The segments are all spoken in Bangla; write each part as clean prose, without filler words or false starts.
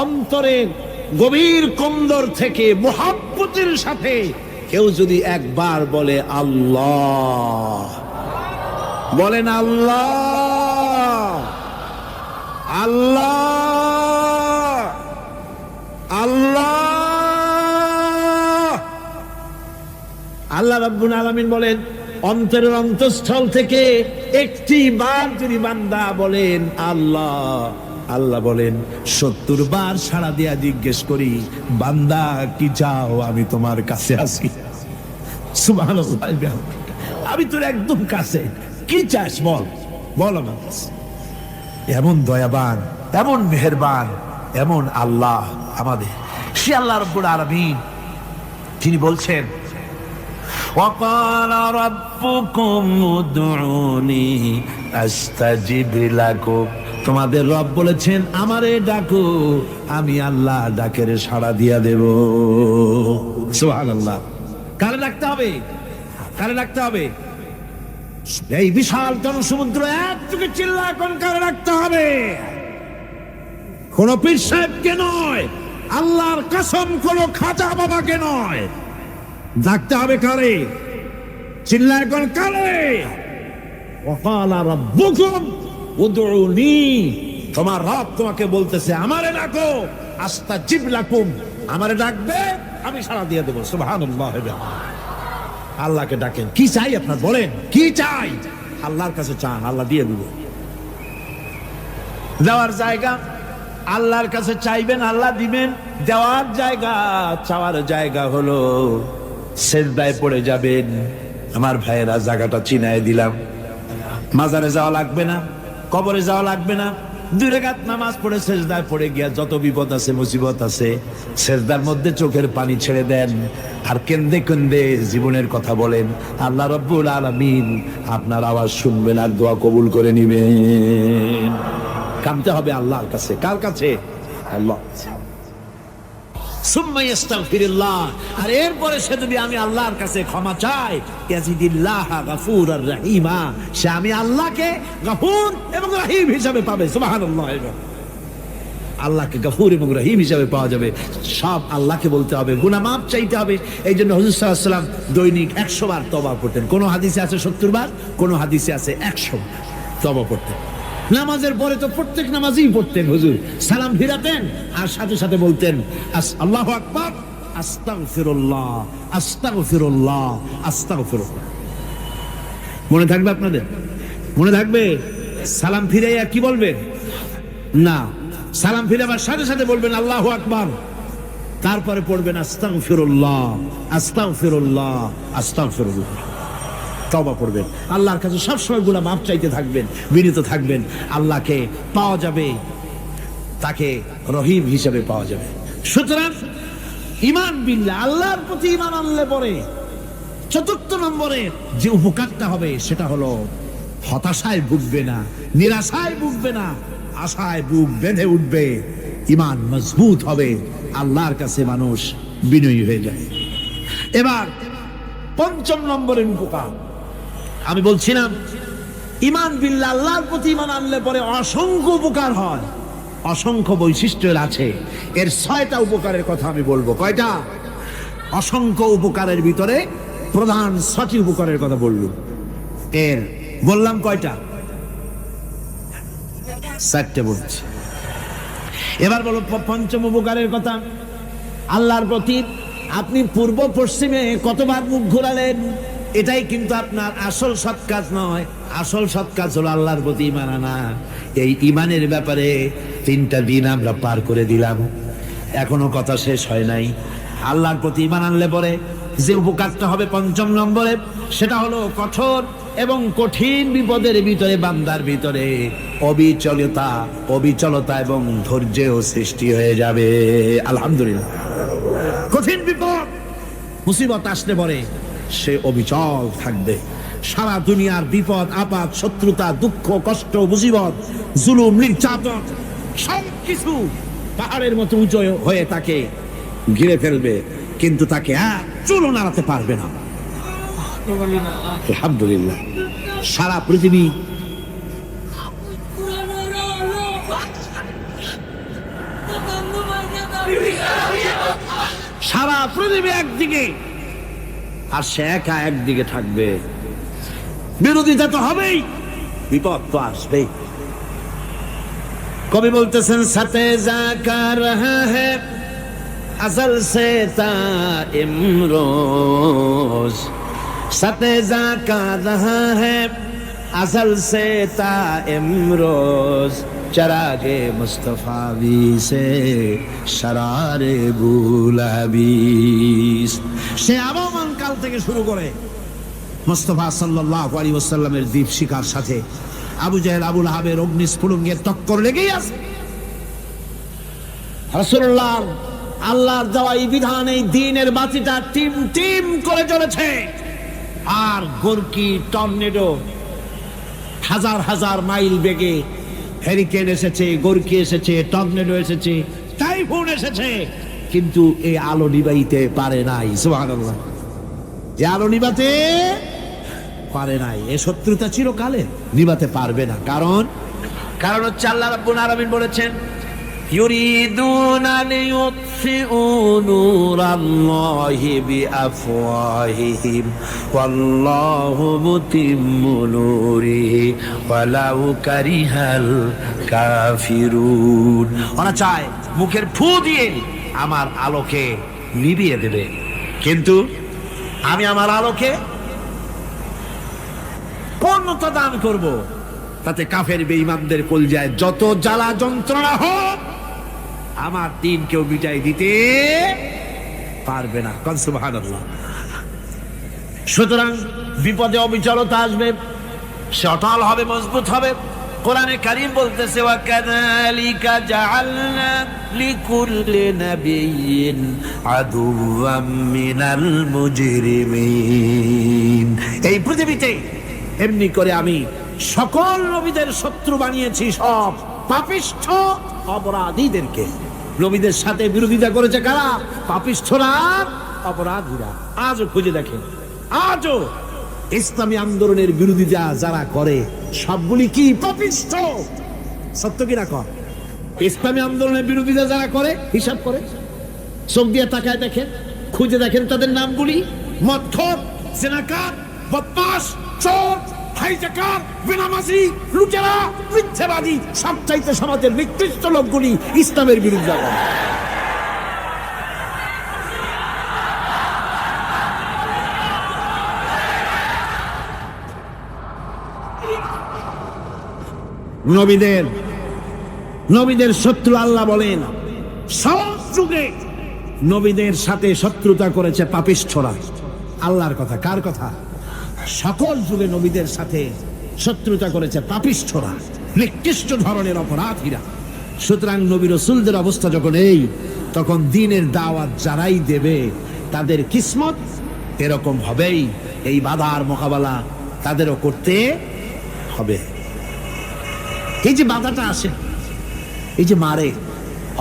অন্তরের গভীর কন্দর থেকে মুহাব্বতের সাথে কেউ যদি একবার বলে আল্লাহ, বলেন আল্লাহ, আল্লাহ, আল্লাহ, আল্লাহ রাব্বুল আলামিন বলেন অন্তরের অন্তঃস্থল থেকে একটি বার যদি বান্দা বলেন আল্লাহ, আল্লাহ বলেন 70 বার সাড়া দিয়া জিজ্ঞেস করি বান্দা কি চাও, আমি তোমার কাছে আছি। সুবহানাল্লাহ, আমি তোর একদম কাছে, কি চাস বল, বল আমার কাছে। এমন দয়াবান, এমন মেহেরবান, এমন আল্লাহ আমাদের, সে আল্লাহ রাব্বুল আলামিন তিনি বলছেন وَقَالَ رَبُّكُمْ ادْعُونِي أَسْتَجِبْ لَكُمْ, তোমাদের রব বলেছেন আমারে ডাকো, আমি আল্লাহ ডাকের সাড়া দিয়া দেব। সুবহানাল্লাহ। কারে ডাকতে হবে, কারে ডাকতে হবে? এই বিশাল জনসমুদ্র একটুকে চিল্লা কোন কারে ডাকতে হবে? কোন পীর সাহেবকে নয়, আল্লাহর কসম কোন খাজা বাবাকে নয়, ডাকতে হবে কারে? চিল্লায় কোন কারে? ওয়াকালা রাব্বুকুম উদউনি, তোমার রব তোমাকে বলতেছে আমারে ডাকো, আস্তাজিব লাকুম, আমারে ডাকবে আমি সাড়া দিয়ে দেব। সুবহানাল্লাহ। আল্লাহকে ডাকেন, কি চাই আপনার বলেন, কি চাই? আল্লাহর কাছে চান, আল্লাহ দিয়ে দিবে। দেওয়ার জায়গা আল্লাহর কাছে চাইবেন, আল্লাহ দিবেন। দেওয়ার জায়গা, চাওয়ার জায়গা হলো সেজদায় পড়ে যাবেন। আমার ভাইয়েরা জায়গাটা চিনায় দিলাম। মাজারে যাওয়া লাগবে না, কবরে যাওয়া লাগবে না, 2 রাকাত নামাজ পড়ে সেজদায় পড়ে গিয়া যত বিপদ আছে মুসিবত আছে সেজদার মধ্যে চোখের পানি ছেড়ে দেন আর কেন্দে কেন্দে জীবনের কথা বলেন। আল্লাহ রাব্বুল আলামিন আপনার আওয়াজ শুনবেন আর দোয়া কবুল করে নিবেন। কাঁদতে হবে আল্লাহর কাছে। কার কাছে? আল্লাহ। সুম্মা ইস্তাগফিরুল্লাহ, আর এরপরে সে যদি আমি আল্লাহর কাছে ক্ষমা চাই, ইয়াজিদিল্লাহ গফুরার রহিমা, সে আমি আল্লাহকে গফুর এবং রহিম হিসাবে পাবে। সুবহানাল্লাহ। আল্লাহকে গফুর এবং রহিম হিসাবে পাওয়া যাবে। সব আল্লাহকে বলতে হবে, গুনাহ মাফ চাইতে হবে। এই জন্য হুজুর সাল্লাল্লাহু আলাইহি ওয়াসাল্লাম দৈনিক 100 বার তওবা করতেন। কোন হাদিসে আছে 70 বার, কোন হাদিসে আছে 100 বার তওবা করতেন। নামাজের পরে তো প্রত্যেক নামাজই পড়তেন হুজুর, সালাম ফিরাতেন আর সাথে সাথে বলতেন আল্লাহু আকবার, আস্তাগফিরুল্লাহ, আস্তাগফিরুল্লাহ, আস্তাগফিরুল্লাহ। মনে থাকবে আপনাদের? মনে থাকবে? সালাম ফিরাইয়া কি বলবেন? না, সালাম ফিরাবার সাথে সাথে বলবেন আল্লাহু আকবার, তারপরে পড়বেন আস্তাগফিরুল্লাহ, আস্তাগফিরুল্লাহ, আস্তাগফিরুল্লাহ। তওবা করবেন, আল্লাহর কাছে সবসময় গুনাহ মাফ চাইতে থাকবেন, বিনীত থাকবেন। আল্লাহকে পাওয়া যাবে, তাকে রহিম হিসেবে পাওয়া যাবে। সুতরাং ঈমান বিল্লাহ, আল্লাহর প্রতি ঈমান আনলে পরে 4র্থ নম্বরে যে উপকারটা হবে সেটা হলো হতাশায় ভুগবে না, নিরাশায় ভুগবে না, আশায় বুক বেঁধে উঠবে, ঈমান মজবুত হবে, আল্লাহর কাছে মানুষ বিনয়ী হয়ে যায়। এবার 5ম নম্বরের উপকার আমি বলছিলাম, ঈমান বিল্লাহ, আল্লাহর প্রতি ঈমান আনলে পরে অসংখ্য উপকার হয়, অসংখ্য বৈশিষ্ট্য আছে। এর 6টা উপকারের কথা আমি বলবো। কয়টা? অসংখ্য উপকারের ভিতরে প্রধান 6টি উপকারের কথা বলবো। এর বললাম কয়টা? 4টে বলছি। এবার বলো 5ম উপকারের কথা। আল্লাহর প্রতি আপনি পূর্ব পশ্চিমে কতবার মুখ ঘোরালেন, এটাই কিন্তু আপনার আসল সৎ কাজ নয়। আসল সৎ কাজ হলো আল্লাহর প্রতি ঈমান আনা। এই ঈমানের ব্যাপারে 3টা দিন আমরা পার করে দিলাম, এখনো কথা শেষ হয় নাই। আল্লাহর প্রতি ঈমান আনলে পরে যে উপকারটা হবে 5ম নম্বরে, সেটা হলো কঠোর এবং কঠিন বিপদের ভিতরে বান্দার ভিতরে অবিচলতা এবং ধৈর্যের সৃষ্টি হয়ে যাবে। আলহামদুলিল্লাহ। কঠিন বিপদ মুসিবত আসলে পরে সে অবিচল থাকবে। সারা দুনিয়ার বিপদ আপদ, শত্রুতা, দুঃখ, কষ্ট, মুসিবত, জুলুম, নির্যাতন সবকিছু পাহাড়ের মতো উঁচু হয়ে তাকে ঘিরে ফেলবে, কিন্তু তাকে এক চুলও নাড়াতে পারবে না। আলহামদুলিল্লাহ। সারা পৃথিবী সারা পৃথিবী একদিকে আর সে একা একদিকে থাকবে। বিরোধিতা তো হবেই, বিপদ তো আসবেই। কবি বলতেছেন সাথে জাকা রহা হ্যায় असल से इमरोज सतेजा का रहा है असल से ता इमरोज चरागे मुस्तफावी से शरारे गुलाबीस। সে আবহমান কাল থেকে শুরু করে মুস্তাফা সাল্লাল্লাহু আলাইহি ওয়াসাল্লামের দীপ শিখার সাথে আবু জাহেল আবু লাহাবের অগ্নিস্ফুলিঙ্গের টক্কর লেগেই আছে। রাসূলুল্লাহ আল্লাহর দেওয়া এই বিধান, এই দ্বীনের বাতিটা টিম টিম করে চলেছে। আর গোরকি টর্নেডো হাজার হাজার মাইল বেগে হেরিকেন এসেছে, গোরকি এসেছে, টর্নেডো এসেছে, টাইফুন এসেছে, কিন্তু এই আলো নিবাইতে পারে নাই। সুবহানাল্লাহ, যে আলো নিবাতে পারে নাই, এ শত্রুতা চিরকালে নিবাতে পারবে না। কারণ হচ্ছে আল্লাহ রাব্বুল আলামিন বলেছেন ইউরিদুনা লিইউতফিউ নূরাল্লাহি বিআফওয়াহিহিম ওয়াল্লাহু মুতিম্মু নূরিহি ওয়ালাউ কারিহাল কাফিরুন। ওরা চায় মুখের ফু দিয়ে আমার আলোকে নিভিয়ে দেবে, কিন্তু আমি আমার আলোকে পূর্ণতা দান করব। তাতে কাফের বেঈমানদের কলজায় যত জ্বালা যন্ত্রণা হোক, আমার দিন কেউ মিটাই দিতে পারবে না। সুবহানাল্লাহ। সুতরাং বিপদে অবিচলতা আসবে, সে অটল হবে, মজবুত হবে। কোরআনে কারীম বলতেছে ওয়াকাযালিকা জাআলনা লিকুল্লি নাবিয়্যিন আদুওয়াম মিনাল মুজরিমিন। এই পৃথিবীতে এমনি করে আমি সকল নবীদের শত্রু বানিয়েছি, সব পাপিষ্ঠ অপরাধীদেরকে। নবীদের সাথে বিরোধিতা করেছে কারা? পাপিষ্ঠরা, অপরাধীরা। আজও খুঁজে দেখেন, আজও ইসলামী আন্দোলনের বিরোধিতা যারা করে সবগুলি কি পাপিষ্ঠ? সত্য কিনা কর? ইসলামী আন্দোলনের বিরোধিতা যারা করে হিসাব করে চোখ দিয়ে তাকায় দেখেন, খুঁজে দেখেন তাদের নামগুলি। মদখোর, জেনাকার, বদমাশ, চোর, হাইজাকার, বেনামাজি, লুটেরা, মিথ্যাবাদী, সবচাইতে সমাজের নিকৃষ্ট লোকগুলি ইসলামের বিরুদ্ধে করে। নবীদের শত্রু আল্লাহ বলেন সব যুগে নবীদের সাথে শত্রুতা করেছে পাপিষ্ঠরা। আল্লাহর কথা, কার কথা? সকল যুগে নবীদের সাথে শত্রুতা করেছে পাপিষ্ঠরা, নিকৃষ্ট ধরনের অপরাধীরা। সুতরাং নবী রাসূলদের অবস্থা যখন এই, তখন দ্বীনের দাওয়াত যারাই দেবে তাদের কিসমত এরকম হবেই। এই বাধার মোকাবেলা তাদেরও করতে হবে। এই যে বাধাটা আসে, এই যে মারে,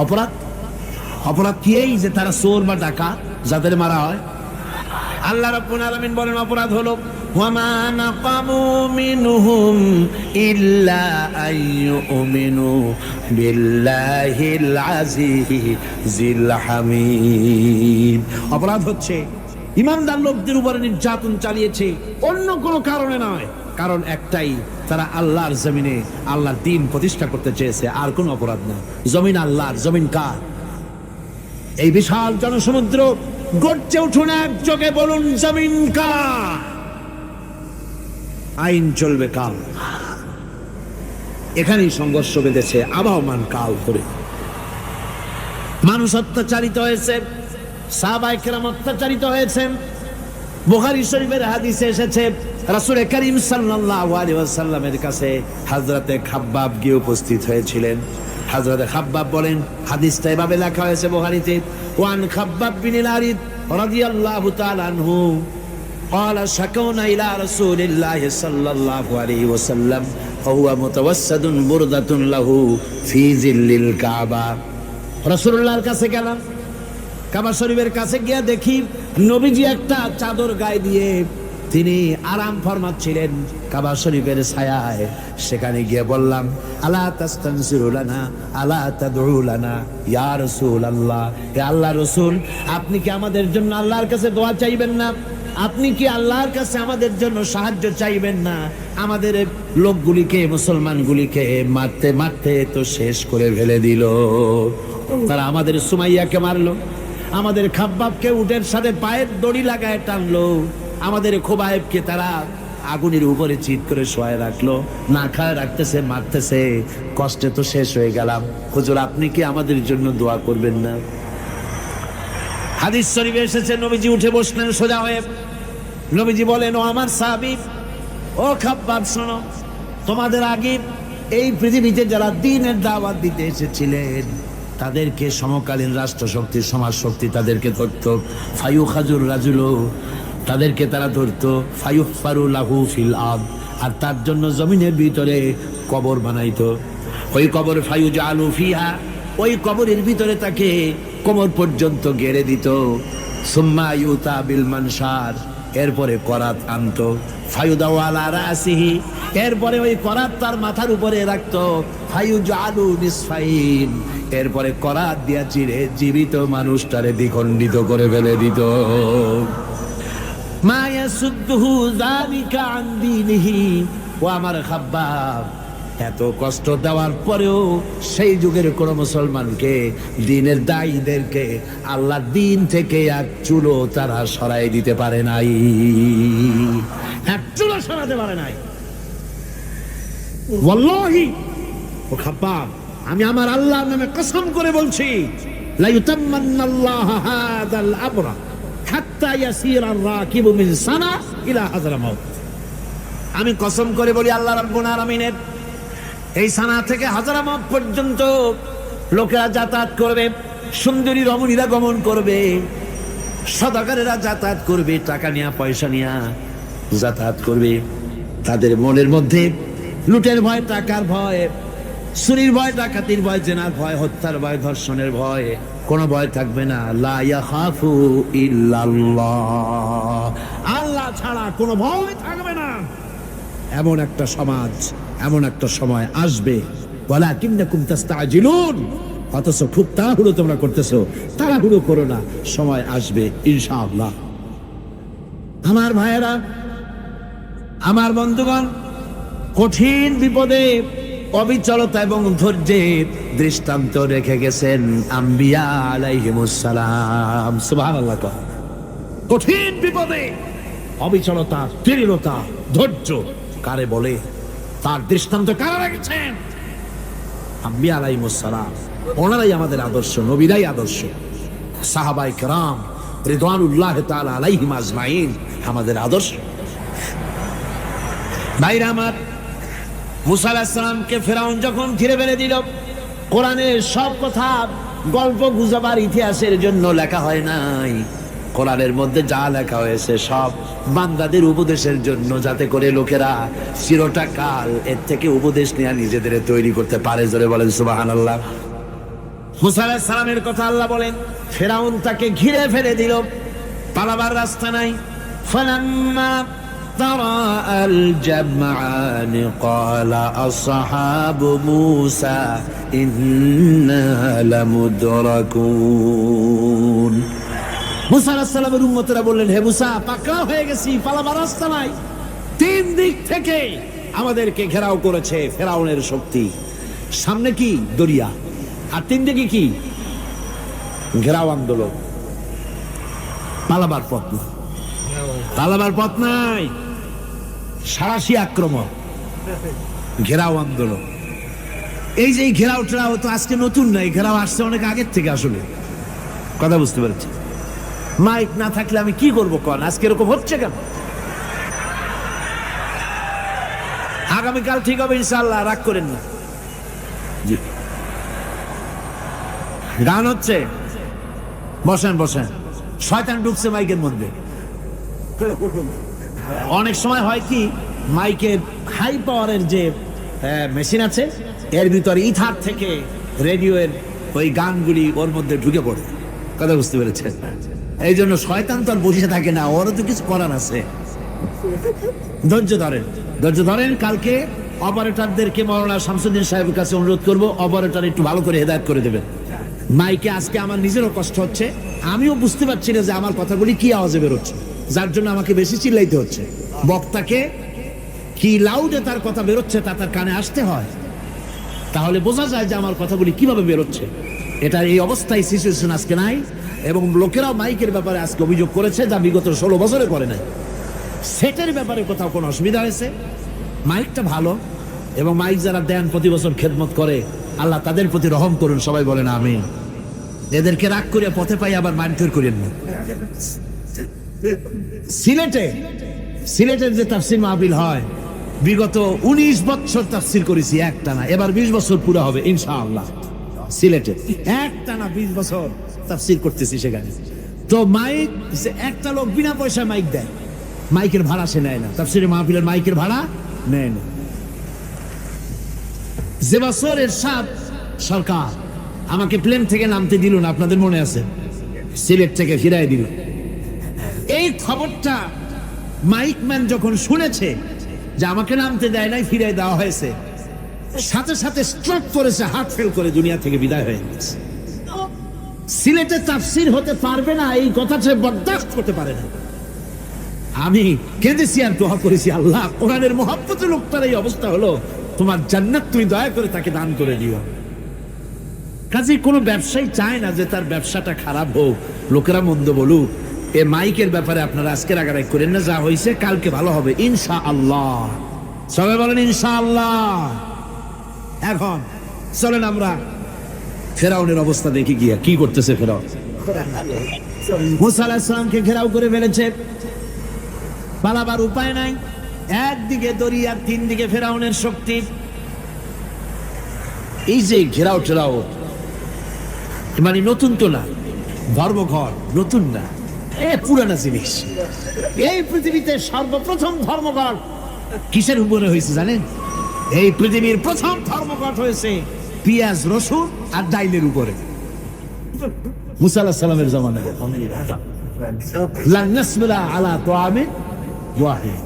অপরাধ কি? এই যে তারা চোর বা ডাকাত যাদের মারা হয়। আল্লাহ রাব্বুল আলামিন বলেন অপরাধ হলো ওয়ামা নাকামু মিনহুম ইল্লা আইয়ুমিনু বিল্লাহিল আজিজিল হামিদ। অপরাধ হচ্ছে ঈমানদার লোকদের উপরে নির্যাতন চালিয়েছে, অন্য কোনো কারণে নয়। কারণ একটাই, তারা আল্লাহর জমিনে আল্লাহর দ্বীন প্রতিষ্ঠা করতে চেয়েছে, আর কোনো অপরাধ না। জমিন আল্লাহর, জমিন কার? এই বিশাল জনসমুদ্র গর্জে উঠুন একযোগে, বলুন জমিন কার? আইন চলবে কাল। এখানেই সংঘর্ষ বেঁধেছে আবহমান কাল ধরে। মানুষ অত্যাচারিত হয়েছে, সাহাবায়ে কেরাম অত্যাচারিত হয়েছেন। বুখারী শরীফের হাদিসে এসেছে রাসূল করিম সাল্লাল্লাহু আলাইহি ওয়াসাল্লামের কাছে হযরতে খাব্বাব গিয়ে উপস্থিত হয়েছিলেন। হযরতে খাব্বাব বলেন, হাদিসটা এভাবে লেখা হয়েছে বুখারীতে, ওয়ান খাব্বাব বিন আরিদ রাদিয়াল্লাহু তাআলা আনহু قال شكونا إلى رسول الله صلى الله عليه وسلم وهو متوسد بردة له في ظل الكعبة। রাসূলুল্লাহর কাছে গেলাম, কাবা শরীফের কাছে গিয়ে দেখি নবীজি একটা চাদর গায়ে দিয়ে তিনি আরাম ফরমাচ্ছিলেন কাবা শরীফের ছায়ায়। সেখানে গিয়ে বললাম, আলা তাস্তানসিরু লানা আলা তাদউ লানা ইয়া রাসূলুল্লাহ, হে আল্লাহর রাসূল, আপনি কি আমাদের জন্য আল্লাহর কাছে দোয়া চাইবেন না? আপনি কি আল্লাহর কাছে আমাদের জন্য সাহায্য চাইবেন না? আমাদের লোকগুলিকে, মুসলমানগুলিকে মারতে মারতে তো শেষ করে ফেলে দিল। তারা আমাদের সুমাইয়াকে মারলো, আমাদের খাব্বাবকে উটের সাথে পায়ের দড়ি লাগায় টানলো, আমাদের খোবায়েবকে তারা আগুনের উপরে চিৎ করে শোয়ায় রাখলো, না খায় রাখতেছে, মারতেছে। কষ্টে তো শেষ হয়ে গেলাম, হুজুর আপনি কি আমাদের জন্য দোয়া করবেন না? হাদিস শরীফে এসেছে, নবীজি উঠে বসলেন সোজা হয়ে। নবীজি বলেন, ও আমার সাহাবী, ও খাব্বাব, শোনো, তোমাদের আগে এই পৃথিবীতে যারা দ্বীনের দাওয়াত দিতে এসেছিলেন তাদেরকে সমকালীন রাষ্ট্রশক্তি, সমাজ শক্তি তাদেরকে ধরতো। ফায়ুখাজুর রাজুলো, তাদেরকে তারা ধরতো। ফায়ুহফারু লাহু ফিল আরদ, আর তার জন্য জমিনের ভিতরে কবর বানাইতো। ওই কবর ফায়ুজালু ফিহা, ওই কবরের ভিতরে তাকে কোমর পর্যন্ত গেড়ে দিত। সুম্মা ইউতা বিল মানশার, এরপরে করাত আনতো। ফায়ুদাউ আলা রাসিহি, এরপরে ওই করাত তার মাথার উপরে রাখতো। ফায়ুজালু নিসফাইন, এরপরে করাত দিয়া চিরে জীবিত মানুষটারে দ্বিখণ্ডিত করে ফেলে দিত। মা ইয়াসুদ্দুহু যালিকা আন দীনিহি, ও আমার খাব্বাব, এত কষ্ট দেওয়ার পরেও সেই যুগের কোন মুসলমানকে, দ্বীনের দায়ীদেরকে আল্লাহর দ্বীন থেকে এক চুলো তারা সরাই দিতে পারে নাই, এক চুলো সরাতে পারে নাই। ওয়াল্লাহি, ও খাব্বাব, আমি আমার আল্লাহর নামে কসম করে বলছি, লা ইউতাম্মান্নাল্লাহু হাযাল আমরা হাত্তা ইয়াসিরা আর-রাকিবু মিন সানা ইলা হাযরামাউত। আমি কসম করে বলি, আল্লাহ রাব্বুল আলামিনের এই সানা থেকে হাজারামাউত পর্যন্ত লোকেরা যাতায়াত করবে, সুন্দরী রমণীরা গমন করবে, সদাগরেরা যাতায়াত করবে, টাকা নিয়া পয়সা নিয়া যাতায়াত করবে। তাদের মনের মধ্যে লুটের ভয়, টাকার ভয়, চুরির ভয়, ডাকাতির ভয়, জেনার ভয়, হত্যার ভয়, ধর্ষণের ভয়, কোনো ভয় থাকবে না। লা ইয়াখাফু ইল্লাল্লাহ, আল্লাহ ছাড়া কোনো ভয় থাকবে না। এমন একটা সমাজ, এমন একটা সময় আসবে। ওয়ালাকিন্নাকুম তাস্তাজিলুন, অথচ খুব তাড়াহুড়ো তোমরা করতেছো। তাড়াহুড়ো করো না, সময় আসবে ইনশাআল্লাহ। আমার ভাইয়েরা, আমার বন্ধুগণ, কঠিন বিপদে অবিচলতা এবং ধৈর্যের দৃষ্টান্ত রেখে গেছেন আম্বিয়া আলাইহিমুস সালাম। সুবহানাল্লাহ। কঠিন বিপদে অবিচলতা, দৃঢ়তা, ধৈর্য কারে বলে, তার দৃষ্টান্ত কারা রেখেছেন? আম্বিয়া আলাইহিমুস সালাম। ওনারাই আমাদের আদর্শ, নবীরাই আদর্শ। সাহাবায়ে কেরাম রিদওয়ানুল্লাহ তাআলা আলাইহিম আজমাইন আমাদের আদর্শ। ভাইরা আমার, মুসা আলাইহিস সালামকে ফেরাউন যখন ঘিরে ফেলে দিল, কোরআনের সব কথা গল্প গুজবার ইতিহাসের জন্য লেখা হয় নাই। কোরআনের মধ্যে যা লেখা হয়েছে সব বান্দাদের উপদেশের জন্য, যাতে করে লোকেরা চিরটা কাল এর থেকে উপদেশ নিয়ে নিজেদের তৈরি করতে পারে। জোরে বলেন সুবহানাল্লাহ। মুসা আলাইহিস সালামের কথা আল্লাহ বলেন, ফেরাউন তাকে ঘিরে ফেলে দিল, পালাবার রাস্তা নাই। ফালাম্মা تراءى الجمعان قال أصحاب موسى إنا لمدركون। মুসা আলাইহিস সালামের উম্মতেরা বললেন, হে মুসা, পাকড়াও হয়ে গেছি, পালাবার রাস্তা নাই। তিন দিক থেকে আমাদেরকে ঘেরাও করেছে ফেরাউনের শক্তি। সামনে কি? দরিয়া, আর তিন দিকে কি? ঘেরাও আন্দোলন। পালাবার পথ নাই, পালাবার পথ নাই। সারাশি আক্রমণ, ঘেরাও আন্দোলন। এই যে ঘেরাও টেরাও তো আজকে নতুন নাই, ঘেরাও আসছে অনেক আগের থেকে। আসলে কথা বুঝতে পারছি। মাইক না থাকলে আমি কি করবো কন? আজকে এরকম হচ্ছে কেন? আগামীকাল ঠিক হবে ইনশাআল্লাহ, রাগ করেন না। জি, গান হচ্ছে, বসেন বসেন। শয়তান ঢুকছে মাইকের মধ্যে। অনেক সময় হয় কি, মাইকের হাই পাওয়ারের যে মেশিন আছে, এর ভিতরে ইথার থেকে রেডিওর ওই গানগুলি ওর মধ্যে ঢুকে পড়ে। কথা বুঝতে পেরেছেন? এই জন্য শয়তান তো আর বসে থাকে না, ওরও তো কিছু করার আছে। ধৈর্য ধরেন, ধৈর্য ধরেন। কালকে অপারেটরদেরকে মাওলানা শামসুদ্দিন সাহেবের কাছে অনুরোধ করব, অপারেটর একটু ভালো করে হেদায়েত করে দেবেন। মাইকে আজকে আমার নিজেরও কষ্ট হচ্ছে, আমিও বুঝতে পারছি না যে আমার কথাগুলি কি আওয়াজে বেরোচ্ছে, যার জন্য আমাকে বেশি চিল্লাইতে হচ্ছে। বক্তাকে কি লাউডে তার কথা বেরোচ্ছে তা তার কানে আসতে হয়, তাহলে বোঝা যায় যে আমার কথাগুলি কিভাবে বেরোচ্ছে। এটা এই অবস্থায় সিচুয়েশন আজকে নাই, এবং লোকেরাও মাইকের ব্যাপারে আজকে অভিযোগ করেছে যা বিগত 16 বছরে করে নাই। সেটের ব্যাপারে কোথাও কোনো অসুবিধা হয়েছে? মাইকটা ভালো, এবং মাইক যারা দেন প্রতি বছর খেদমত করে, আল্লাহ তাদের প্রতি রহম করুন, সবাই বলেন আমিন। এদেরকে রাগ করে পথে পাই আবার মারধর করেন না। সিলেটের যে তাফসির মাহফিল হয়, বিগত 19 বছর তাফসির করেছি একটানা, এবার 20 বছর পুরো হবে ইনশাআল্লাহ। সিলেটে একটানা 20 বছর তাফসির করতেছি সেখানে। তো মাইক যে একটা লোক বিনা পয়সায় মাইক দেয়, মাইকের ভাড়া সে নেয় না, তাফসিরের মাহফিলের মাইকের ভাড়া নেয় না। যে বছর এরশাদ সরকার আমাকে প্লেন থেকে নামতে দিল না, আপনাদের মনে আছে, সিলেট থেকে ফিরাই দিল। এই খবরটা মাইকম্যান যখন শুনেছে যে আমাকে নামতে দেয় নাই, ফিরাই দেওয়া হয়েছে, সাথে সাথে স্ট্রোক করেছে, হার্ট ফেল করে দুনিয়া থেকে বিদায় হয়ে গেছে। সিলেটে তাফসির হতে পারবে না এই কথাটা বরদাস্ত করতে পারে না। আমি কেঁদেছি আর দোয়া করেছি, আল্লাহ কোরআনের মহব্বতের লোকটার এই অবস্থা হলো, তোমার জান্নাত তুমি দয়া করে তাকে দান করে দিও। কাজে কোনো ব্যবসায়ী চায় না যে তার ব্যবসাটা খারাপ হোক, লোকেরা মন্দ বলুক। এ মাইকের ব্যাপারে আপনারা আজকে রাগারাগ করেন না, যা হয়েছে কালকে ভালো হবে ইনশাআল্লাহ। সবাই বলেন ইনশাআল্লাহ। এখন চলেন আমরা ফেরাউনের অবস্থা দেখি গিয়া কি করতেছে ফেরাউন। মুসা আলাইহিস সালামকে ঘেরাও করে ফেলেছে, পালাবার উপায় নাই। একদিকে দরিয়া, 3 দিকে ফেরাউনের শক্তি। এই যে ঘেরাও টেরাও মানে নতুন তো না, ধর্মঘর নতুন না, এ পুরানা জিনিস। এই পৃথিবীতে সর্বপ্রথম ধর্মঘট কিসের উপরে হয়েছে জানেন? এই পৃথিবীর প্রথম ধর্মঘট হয়েছে পেঁয়াজ, রসুন আর ডাইলের উপরে। মুসা আলাইহিস সালামের জামানায় লান নাসবিরা আলা তাআমিন ওয়াহিদ,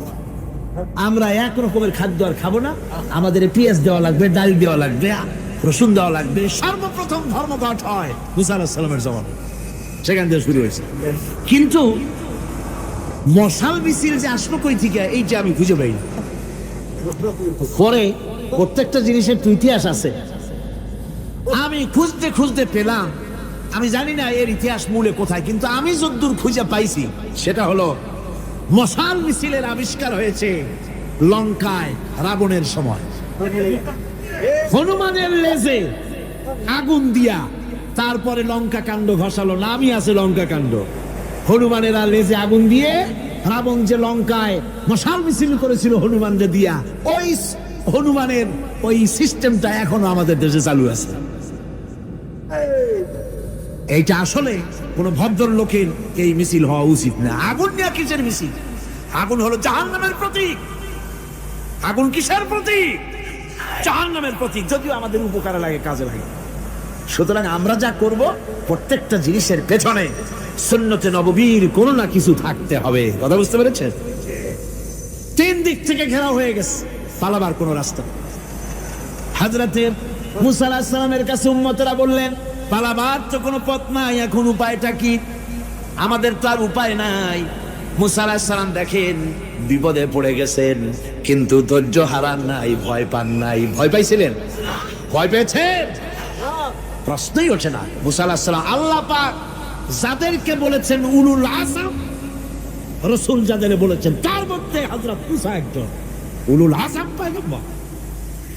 আমরা এক রকমের খাদ্য আর খাবো না, আমাদের পেঁয়াজ দেওয়া লাগবে, ডাল দেওয়া লাগবে, রসুন দেওয়া লাগবে। সর্বপ্রথম ধর্মঘট হয় মুসা আলাইহিস সালামের জামানায়, সেখান থেকে শুরু হয়েছে। কিন্তু মশাল মিছিল যে আসলো কই থেকে, এইটা আমি খুঁজে পাই না। পরে প্রত্যেকটা জিনিসের তো ইতিহাস আছে, আমি খুঁজতে খুঁজতে পেলাম। আমি জানি না এর ইতিহাস মূলে কোথায়, কিন্তু আমি যতদূর খুঁজে পাইছি সেটা হলো মশাল মিছিলের আবিষ্কার হয়েছে লঙ্কায় রাবণের সময়। হনুমানের লেজে আগুন দিয়া তারপরে লঙ্কা কাণ্ড ঘষালো, নামই আছে লঙ্কা কাণ্ড। হনুমানের লেজে আগুন দিয়ে রাবণ যে লঙ্কায় মশাল মিছিল করেছিল হনুমানকে দিয়া, ওই হনুমানের ওই সিস্টেমটা এখনো আমাদের দেশে চালু আছে। এইটা আসলে কোন ভদ্রলোকের এই মিছিল হওয়া উচিত না। আগুন নিয়ে কিসের মিছিল? আগুন হলো জাহান্নামের প্রতীক। আগুন কিসের প্রতীক? জাহান্নামের প্রতীক। যদিও আমাদের উপকারে লাগে, কাজে লাগে। সুতরাং আমরা যা করব, প্রত্যেকটা জিনিসের পেছনে সুন্নতে নববীর কোনো না কিছু থাকতে হবে। কথা বুঝতে পেরেছেন? 3 দিক থেকে ঘেরাও হয়ে গেছে, পালাবার কোনো রাস্তা। হযরতে মুসা আলাইহিস সালামের কাছে উম্মতেরা বললেন, পালাবার তো কোনো পথ নাই, এখন উপায়টা কি? আমাদের তো আর উপায় নাই। মুসা আলাইহিস সালাম দেখেন বিপদে পড়ে গেছেন, কিন্তু ধৈর্য হারান নাই, ভয় পান নাই। ভয় পাইছিলেন? ভয় পেয়েছেন? প্রশ্নই ওঠে না। মুসা আলাইহিস সালাম আল্লাহ পাক যাদেরকে বলেছেন উলুল আযম, রাসূল যাদের বলেছেন তার মধ্যে হযরত মুসা একজন উলুল আযম পয়গম্বর।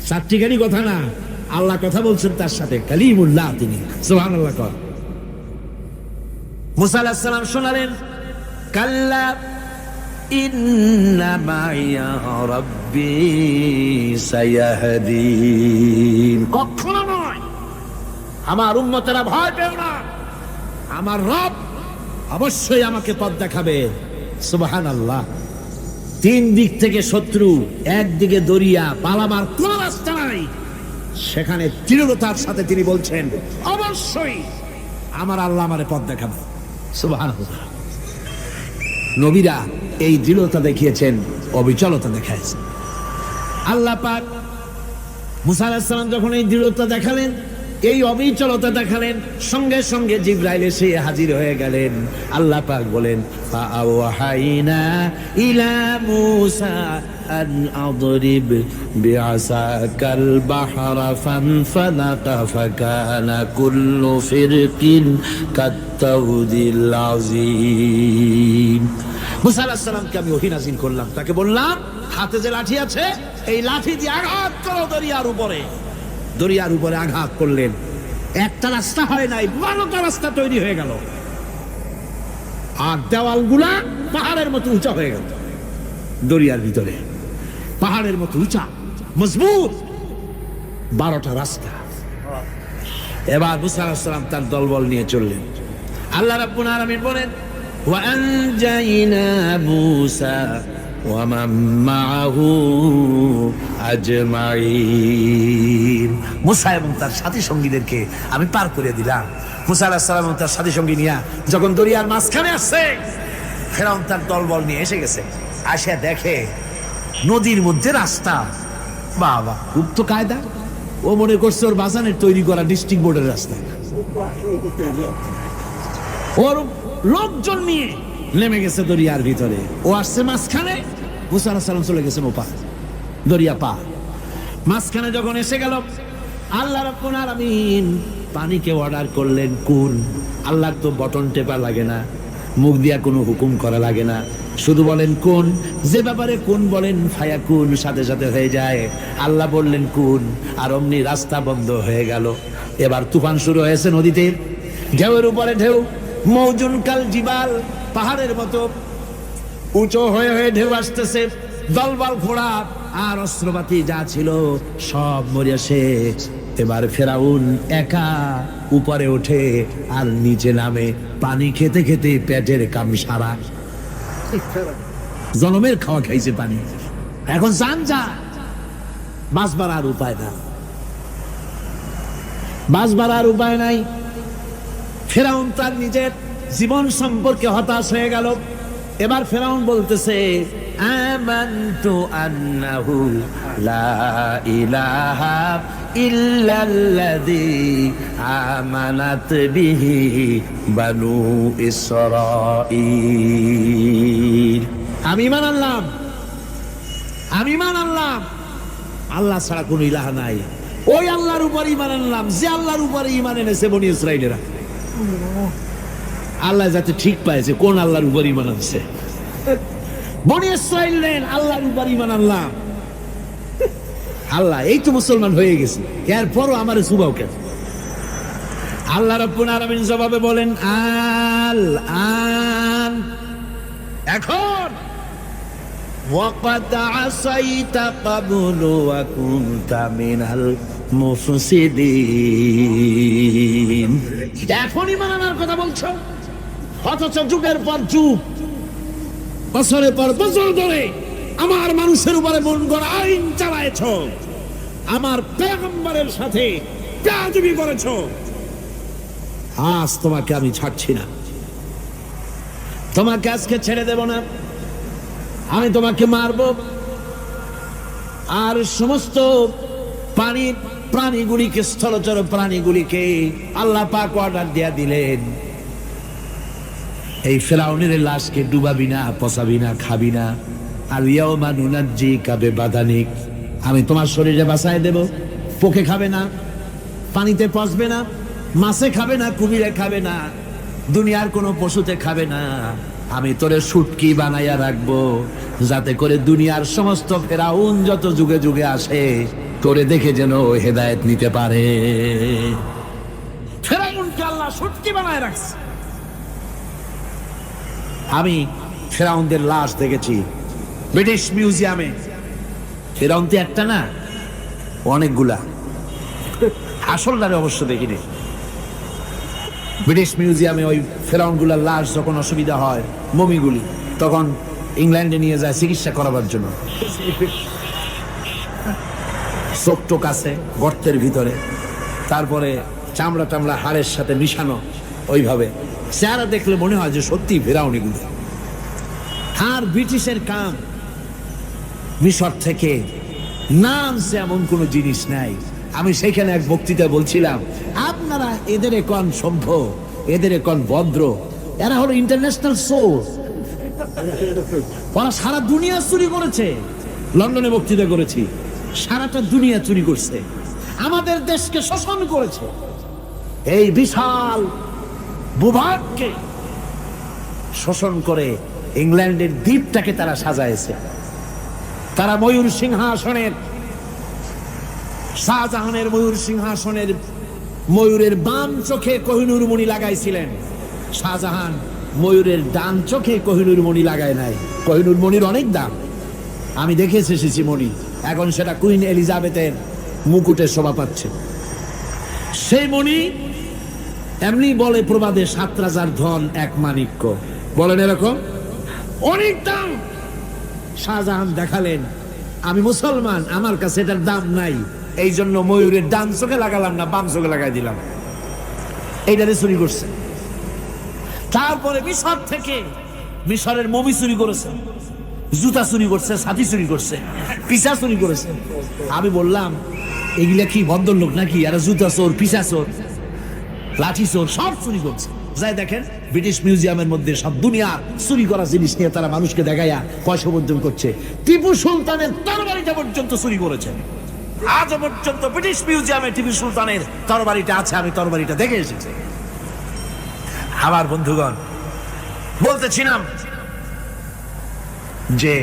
সাত্বিকারী কথা না, আল্লাহ কথা বলছেন তার সাথে, কালিমুল্লাহ তিনি। সুবহানাল্লাহ। কর মুসা আলাইহিস সালাম শোনালেন, কাল্লা ইন্না মাইয়া রাব্বি সায়াহদিন। কখনো নয়, আমার উম্মতেরা ভয় পেও না, আমার রব অবশ্যই আমাকে পথ দেখাবে। সুবহানাল্লাহ। 3 দিক থেকে শত্রু, একদিকে দরিয়া, পালাবার কোন রাস্তা নাই। সেখানে দৃঢ়তার সাথে তিনি বলছেন, অবশ্যই আমার আল্লাহ আমারে পথ দেখাবে। সুবহানাল্লাহ। নবীরা এই দৃঢ়তা দেখিয়েছেন, অবিচলতা দেখাইছেন। আল্লাহ পাক মুসা আলাইহিস সালাম যখন এই দৃঢ়তা দেখালেন, এই অবিচলতা দেখালেন, সঙ্গে সঙ্গে জিবরাইল এসে হাজির হয়ে গেলেন। আল্লাহ পাক বলেন, ফাআওহাইনা ইলা মূসা আন আদরিব বিআসাকাল বাহরা ফানফালাকা ফাকানা কুল্লু ফিরকিন কাত্তাউদিল আযীম। মুসা আলাইহিস সালামকে আমি ওহী নাযিল করলাম, তাকে বললাম হাতে যে লাঠি আছে এই লাঠি দিয়ে আঘাত করো দরিয়ার উপরে। দরিয়ার উপরে আঘাত করলেন, একটা রাস্তা হয় নাই, 12টা রাস্তা তৈরি হয়ে গেল। আর দেওয়ালগুলা পাহাড়ের মতো উঁচা হয়ে গেল। দরিয়ার ভিতরে পাহাড়ের মতো উঁচা মজবুত 12টা রাস্তা। এবার মুসা আলাইহিস সালাম তার দলবল নিয়ে চললেন। আল্লাহ রাব্বুল আলামিন বলেন, ওয়া আনজাইনা মূসা ওয়া মান মাআহু আজমাইন। মুসা এবং তার সাথী সঙ্গীদেরকে আমি পার করে দিলাম। মুসা আলাইহিস সালাম এবং তার সাথী সঙ্গী নিয়ে যখন দরিয়ার মাঝখানে আসছে, ফেরাউন তার দলবল নিয়ে এসে গেছে। আসে দেখে নদীর মধ্যে রাস্তা। বাবা, খুব তো কায়দা। ও মনে করছে ওর বাজানের তৈরি করা ডিস্ট্রিক্ট বোর্ডের রাস্তা। ওর লোকজন নিয়ে নেমে গেছে দরিয়ার ভিতরে। ও আসছে মাঝখানে, মুসা আলাইহিস সালাম চলে গেছেন ওপার, দরিয়া পার। মাঝখানে যখন এসে গেল, আল্লাহ রাব্বুল আলামিন পানিকে অর্ডার করলেন কুন। আল্লাহর তো বটন টেপা লাগে না, মুখ দিয়া কোনো হুকুম করা লাগে না, শুধু বলেন কুন। যে ব্যাপারে কুন বলেন ফায়াকুন, সাথে সাথে হয়ে যায়। আল্লাহ বললেন কুন, আর অমনি রাস্তা বন্ধ হয়ে গেল। এবার তুফান শুরু হয়েছে নদীতে, ঢেউয়ের উপরে ঢেউ, মৌজুন কাল জিবাল, পাহাড়ের মতো উঁচু হয়ে হয়ে ঢেউ আসতেছে। দলবল ঘোড়া আর অস্ত্রপাতি যা ছিল সব মরিয়া শেষ। এবার ফেরাউন একা উপরে ওঠে আর নিচে নামে, পানি খেতে খেতে পেটের কাম সারা। জনমের খাওয়া খাইছে পানি, এখন জান যা, বাঁচবার আর উপায় না, বাঁচবার আর উপায় নাই। ফেরাউন তার নিজের জীবন সম্পর্কে হতাশ হয়ে গেল। এবার ফেরাউন বলতেছে, আমানতু আন্নাহু লা ইলাহা ইল্লাল্লাযী আমানাত বিহি বানু ইসরাঈল। আমি ঈমান আনলাম, আমি ঈমান আনলাম আল্লাহ ছাড়া কোনো ইলাহা নাই। ওই আল্লাহর উপর ঈমান আনলাম যে আল্লাহর উপরে ঈমান এনেছে বনি ইসরাঈলেরা। আল্লাহ যাতে ঠিক পাইছে কোন আল্লাহর উপর ঈমান আনছে। বনি ইসরাঈল আল্লাহর উপর ঈমান আনলাম। আল্লাহ এই তো মুসলমান হয়ে গেছে, এরপরও আমার সুবাও কেন? আল্লাহ রাব্বুল আলামিন জবাবে বলেন, আল আন, এখন ওয়াকাদ আসাইতা ক্বাবলু ওয়া কুনতা মিনাল মুফসিদিন। এখন ঈমান আনার কথা বলছো, অথচ যুগের পর যুগ, বছরের পর বছর ধরে আমার মানুষের উপরে মন গড়া আইন চালায়েছ, আমার পয়গম্বরের সাথে বেয়াদবি করেছ। আজ তোমাকে আমি ছাড়ছি না, তোমাকে আজকে ছেড়ে দেব না, আমি তোমাকে মারব। আর সমস্ত প্রাণীগুলিকে, স্থলচর প্রাণীগুলিকে আল্লাহ পাক অর্ডার দিয়া দিলেন, এই ফেরাউনের লাশকে ডুবাবি না, পচাবি না, খাবি না। আর ইয়াউমা নুনাজ্জিকা বিবাদানিক, আমি তোমার শরীরে বাঁচায় দেব। পোকে খাবে না, পানিতে পচবে না, মাছে খাবে না, কুমিরে খাবে না, দুনিয়ার কোনো পশুতে খাবে না। আমি তোরে শুটকি বানাইয়া রাখবো, যাতে করে দুনিয়ার সমস্ত ফেরাউন যত যুগে যুগে আসে তোরে দেখে যেন হেদায়েত নিতে পারে। ফেরাউনকে আল্লাহ শুটকি বানায় রাখছে। আমি ফেরাউনদের লাশ দেখেছি ব্রিটিশ মিউজিয়ামে। ফেরাউন তো একটা না, অনেকগুলা। আসলটারে অবশ্য দেখিনি। ব্রিটিশ মিউজিয়ামে ওই ফেরাউনগুলার লাশ যখন অসুবিধা হয়, মমিগুলি, তখন ইংল্যান্ডে নিয়ে যায় চিকিৎসা করাবার জন্য। চোখ টোক আছে গর্তের ভিতরে, তারপরে চামড়া টামড়া হাড়ের সাথে মিশানো, ওইভাবে চেহারা দেখলে মনে হয় যে সত্যি ফেরাউনিগুলো। আর ব্রিটিশের কাম মিশর থেকে নামছে এমন কোন জিনিস নাই। আমি সেখানে এক বক্তৃতায় বলছিলাম, আপনারা এদের কোন সভ্য, এদের কোন ভদ্র, এরা হলো ইন্টারন্যাশনাল সোর্স। ওরা সারা দুনিয়া চুরি করেছে। লন্ডনে বক্তৃতা করেছি, সারাটা দুনিয়া চুরি করছে, আমাদের দেশকে শোষণ করেছে। এই বিশাল ভূভাগকে শোষণ করে ইংল্যান্ডের দ্বীপটাকে তারা সাজাইছে। তারা ময়ূর সিংহাসনের, শাহজাহানের ময়ূর সিংহাসনের ময়ূরের বাম চোখে কোহিনূর মণি লাগাইছিলেন। শাহজাহান ময়ূরের ডান চোখে কোহিনূর মণি লাগায় নাই। কোহিনূর মণির অনেক দাম, আমি দেখে এসেছি মণি। এখন সেটা কুইন এলিজাবেথের মুকুটে শোভা পাচ্ছে। সেই মণি এমনি বলে প্রবাদে ৭ রাজার ধন এক মাণিক্য, বলেন এরকম অনেক দাম। শাহজাহান দেখালেন, আমি মুসলমান, আমার কাছে এটার দাম নাই, এই জন্য ময়ূরের ডান চোখে লাগালাম না, বাম চোখে লাগাই দিলাম। এইটারে চুরি করছে। তারপরে মিশর থেকে, মিশরের মমি চুরি করেছে, জুতা চুরি করছে, ছাতি চুরি করছে, পিসা চুরি করেছে। আমি বললাম, এগুলা কি ভদ্রলোক নাকি? আর জুতা চোর, পিসা চোর, লাঠি চোর সব চুরি করছে। যাই দেখেন ব্রিটিশ মিউজিয়ামের মধ্যে সব দুনিয়ার চুরি করা জিনিস নিয়ে তারা মানুষকে দেখাইয়া পয়সা উপার্জন করছে। টিপু সুলতানের তরবারিটা পর্যন্ত চুরি করেছে। আজ পর্যন্ত ব্রিটিশ মিউজিয়ামে টিপু সুলতানের তরবারিটা আছে, আমি তরবারিটা দেখে এসেছি। আমার বন্ধুগণ, বলতেছিলাম যে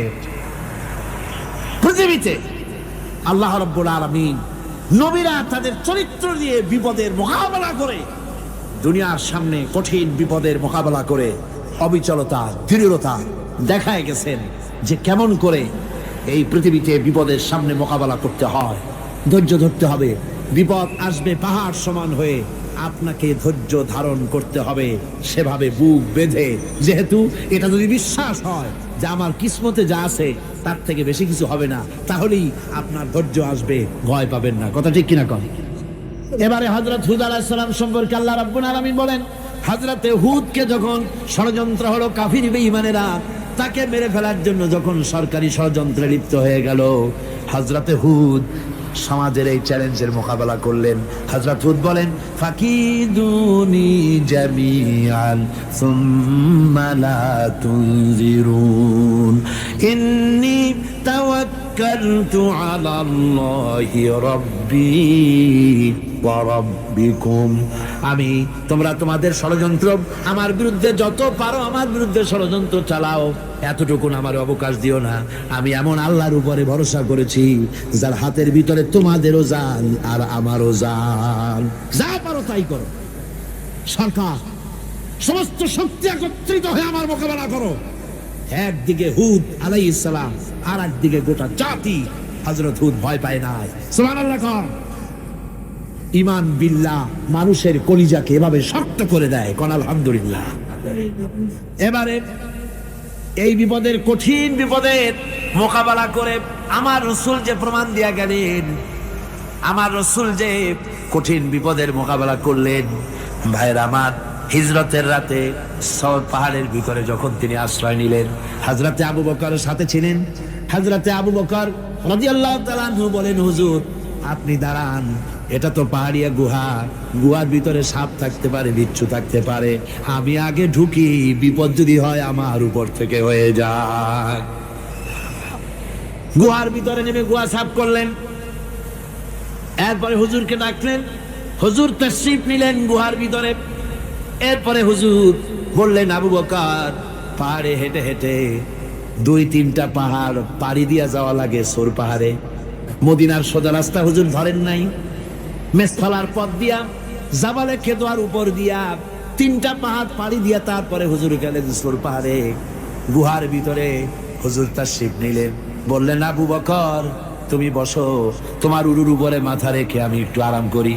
পৃথিবীতে আল্লাহ রাব্বুল আলামিন নবীরা তাদের চরিত্র দিয়ে বিপদের মোকাবেলা করে, দুনিয়ার সামনে কঠিন বিপদের মোকাবেলা করে অবিচলতা, দৃঢ়তা দেখায় গেছেন যে কেমন করে এই পৃথিবীতে বিপদের সামনে মোকাবেলা করতে হয়। ধৈর্য ধরতে হবে। বিপদ আসবে পাহাড় সমান হয়ে, আপনাকে ধৈর্য ধারণ করতে হবে সেভাবে বুক বেঁধে। যেহেতু এটা যদি বিশ্বাস হয় যে আমার কিসমতে যা আছে তার থেকে বেশি কিছু হবে না, তাহলেই আপনার ধৈর্য আসবে, ভয় পাবেন না। কথা ঠিক কিনা কন? এবারে হযরত হুদ আলাইহিস সালাম সম্পর্কে আল্লাহ রাব্বুল আলামিন বলেন, হযরতে হুদকে যখন ষড়যন্ত্র হলো, কাফির বেঈমানেরা তাকে মেরে ফেলার জন্য যখন সরকারি ষড়যন্ত্রে লিপ্ত হয়ে গেল, হযরতে হুদ সমাজের এই চ্যালেঞ্জের মোকাবেলা করলেন। হযরত হুদ বলেন, ফাকিদুনি জামিআন সুম্মা লা তুনজিরুন ইন্নী তাওয়াক্কালতু আলাল্লাহি রাব্বি ওয়া রাব্বিকুম। আমি, তোমরা তোমাদের ষড়যন্ত্র আমার বিরুদ্ধে যত পারো আমার বিরুদ্ধে ষড়যন্ত্র চালাও, এতটুকুন আমার অবকাশ দিও না। আমি এমন আল্লাহর উপরে ভরসা করেছি যার হাতের ভিতরে তোমাদেরও জান আর আমারও জান। যা পারো তাই করো। সরকার, সমস্ত শক্তি একত্রিত হয়ে আমার মোকাবেলা করো। একদিকে হুদ আলাইহিস সালাম, আর একদিকে গোটা জাতি। হযরত হুদ ভয় পায় নাই। সুবহানাল্লাহ। ঈমান বিল্লাহ মানুষের কলিজাকে এভাবে শক্ত করে দেয়। কোন আলহামদুলিল্লাহ। এবারে এই বিপদের, কঠিন বিপদের মোকাবেলা করে আমার রাসূল যে প্রমাণ দিয়া গেলেন, আমার রাসূল যে কঠিন বিপদের মোকাবেলা করলেন, ভাইরা আমার, হিজরতের রাতে সওর পাহাড়ের ভিতরে যখন তিনি আশ্রয় নিলেন, হযরতে আবু বকরের সাথে ছিলেন। হযরতে আবু বকর রাদিয়াল্লাহু তাআলা আনহু বলেন, হুজুর আপনি দাঁড়ান, এটা তো পাহাড়িয়া গুহা, গুহার ভিতরে সাপ থাকতে পারে, বিচ্ছু থাকতে পারে, আমি আগে ঢুকি, বিপদ যদি হয় আমার উপর থেকে হয়ে যায়। গুহার ভিতরে নেমে গুহা সাফ করলেন। এরপরে হুজুরকে ডাকলেন, হুজুর তাশরীফ নিলেন গুহার ভিতরে। এরপরে হুজুর বললেন, আবু বকর, পাহাড়ে হেঁটে হেঁটে 2-3টা পাহাড় পাড়ি দিয়া যাওয়া লাগে সোর পাহাড়ে। মদিনার সোজা রাস্তা হুজুর ধরেন নাই, মেসফালার পথ দিয়া, জাবালে খেদোয়ার উপর দিয়া 3টা পাহাড় পাড়ি দিয়া তারপরে হুজুর গেলেন সোর পাহাড়ে। গুহার ভিতরে হুজুর তাশরীফ নিলেন। বললেন, আবু বকর তুমি বসো, তোমার উরুর উপরে মাথা রেখে আমি একটু আরাম করি।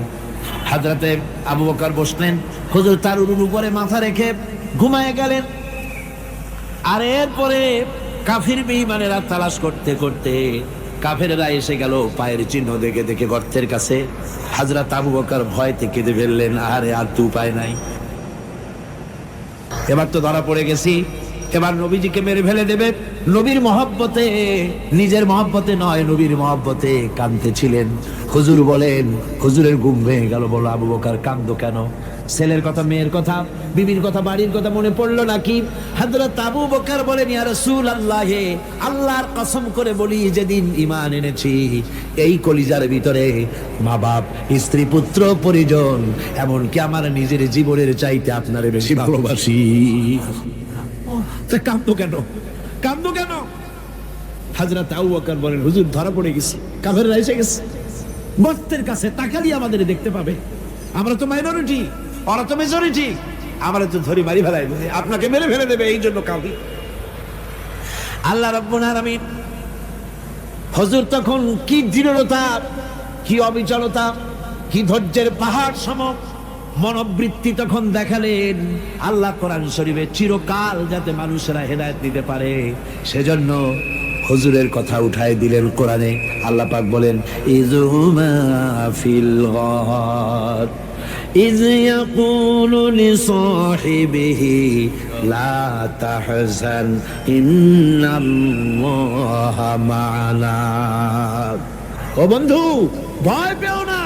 হযরতে আবু বকর বসলেন, হুজুর তার উরুর উপরে মাথা রেখে ঘুমায় গেলেন। আর এরপরে কাফির বেঈমানেরা তালাশ করতে করতে কাফেররা এসে গেল পায়ের চিহ্ন দেখে দেখে গর্তের কাছে। হযরত আবু বকর ভয়তে কেঁদে ফেললেন, আরে আর তো উপায় নাই, এবার তো ধরা পড়ে গেছি। এবার নবীজিকে মেরে ফেলে দেবে। নবীর মহব্বতে, নিজের মহব্বতে নয়, নবীর মহব্বতে কাঁদতেছিলেন। হুজুর বলেন, হুজুরের ঘুম ভেঙে গেল। বলো আবু বকর কাঁদো কেন? ছেলের কথা, মেয়ের কথা, বিবির কথা, বাড়ির কথা মনে পড়লো নাকি? হযরত আবু বকর বলেন, ইয়া রাসূলুল্লাহ, আল্লাহর কসম করে বলি, যেদিন ঈমান এনেছি এই কলিজার ভিতরে মা বাপ, স্ত্রী, পুত্র, পরিজন, এমনকি আমার নিজের জীবনের চাইতে আপনারে বেশি ভালোবাসি। কাঁদো কেন? কাঁদো কেন? হযরত আবু বকর বলেন, হুজুর ধরা পড়ে গেছি, কাফেররা এসে গেছে, বস্তের কাছে তাকালি আমাদের দেখতে পাবে। আমরা তো মাইনরিটি, ওরা তো মেজরিটি, আমরা তো ধরি মারি ফেলাই, আপনাকে মেরে ফেলে দেবে, এই জন্য কাঁদি। আল্লাহ রাব্বুল আলামিন, হুজুর তখন কি দৃঢ়তা, কি অবিচলতা, কি ধৈর্যের পাহাড় সম মনোবৃত্তি তখন দেখালেন। আল্লাহ কোরআন শরীফে চিরকাল যাতে মানুষেরা হেদায়েত নিতে পারে, সেজন্য হুজুরের কথা উঠায় দিলেন কোরআনে। আল্লাহ পাক বলেন, ইযহুমা ফিল গার ইয ইয়াকুলু লিসাহিবিহি লা তাহজান ইন্নাল্লাহা মা'ানা। ও বন্ধু, ভয় পেও না,